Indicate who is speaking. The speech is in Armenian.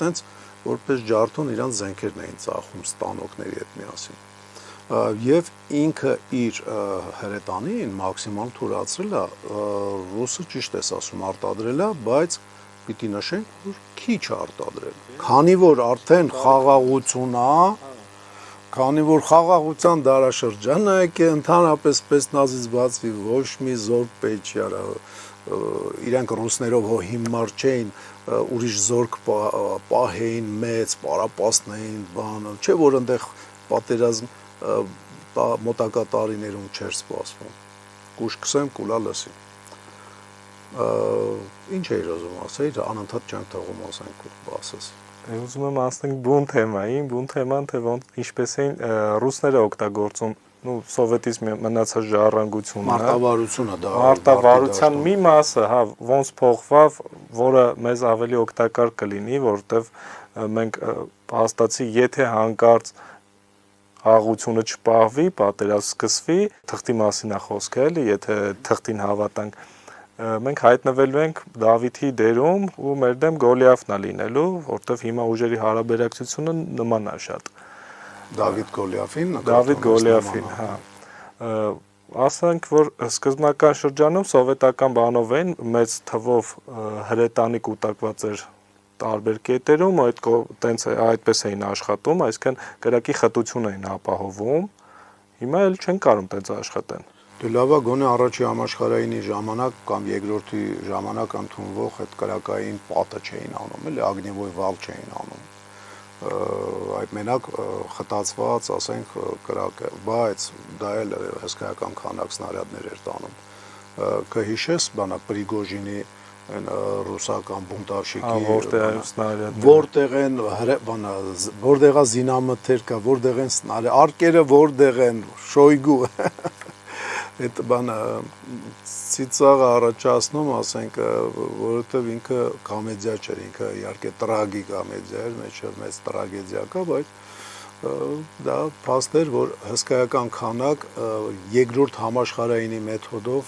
Speaker 1: տենց որպես ջարդուն իրանց զենքերն էին ծախում ստանոքների հետ միասին։ Եվ ինքը իր հրետանին մաքսիմալ թույլատրել է, ռուսը ճիշտ է ասում արտադրել է, բայց պիտի նշենք, որ քիչ արտադրել։ Քանի որ արդեն խաղաղություն է, քանի որ խաղաղության դարաշրջանն է եկել, ընդհանրապես спецնազից բացվի ոչ մի զորք պետք չի արա, իրանք ռուսներով հիմար չէին, ուրիշ զորք պահեին մեծ, պարապաստներին, բանը, չէ որ այնտեղ պատերազմ մոտակա տարիներում չէր սպասվում։ Կուշ կսեմ, կուլա լսի։ Ինչ էիր ուզում ասել, անընդհատ չենք թողում ասենք ու ասես։
Speaker 2: Ուզում եմ ասենք բուն թեմային, բուն թեման թե ինչպես էին ռուսները օգտագործում սովետիզմի մնացած ժառանգությունը,
Speaker 1: մարտավարությունը դա
Speaker 2: մարտավարության մի մասը, հա, ոնց փոխվավ, որը մեզ ավելի օգտակար կլինի, որովհետև մենք հաստատի, եթե հանկարծ աղությունը չպահվի, պատերազմ սկսվի, թղթի մասին է խոսքը, էլի, եթե թղթին հավատանք, մենք հայտնվելու ենք Դավիթի դերում ու մեր դեմ Գոլիաֆն է լինելու, որովհետև հիմա ուժերի հարաբերակցությունը նման է շատ։
Speaker 1: Դավիթ
Speaker 2: Գոլիաֆին, հա։ Ասենք, որ սկզբնական շրջանում սովետական բանով էին մեծ թվով հրետանի կուտակված էր տարբեր կետերում, այդպես էին աշխատում, այսինքն կրակի խտություն էին ապահովում, հիմա էլ չեն կարող տենց աշխատեն։
Speaker 1: Դե լավա գոնե առաջի համաշխարհայինի ժամանակ կամ երկրորդի ժամանակ ընդունվող այդ կրակային պատը չէին անում, էլի ագնիվոյ վալ չէին անում։ Այդ մենակ խտացված, ասենք, կրակ է, բայց դա էլ հսկայական քանակ սնարյադներ էր տանում։ Կհիշես բանա Պրիգոժինի ռուսական բունտավշիկի որտեղ են բանա որտեղ է զինամթերքը, որտեղ են սնարյադ, արկերը որտեղ են, Շոյգու այդ բանը ծիծաղը առաջացնում, ասենք, որովհետև ինքը կոմեդիա չէր, ինքը իհարկե տրագիկ կոմեդիա էր, մեծ տրագեդիա կա, բայց դա փաստ էր, որ հսկայական քանակ երկրորդ համաշխարհայինի մեթոդով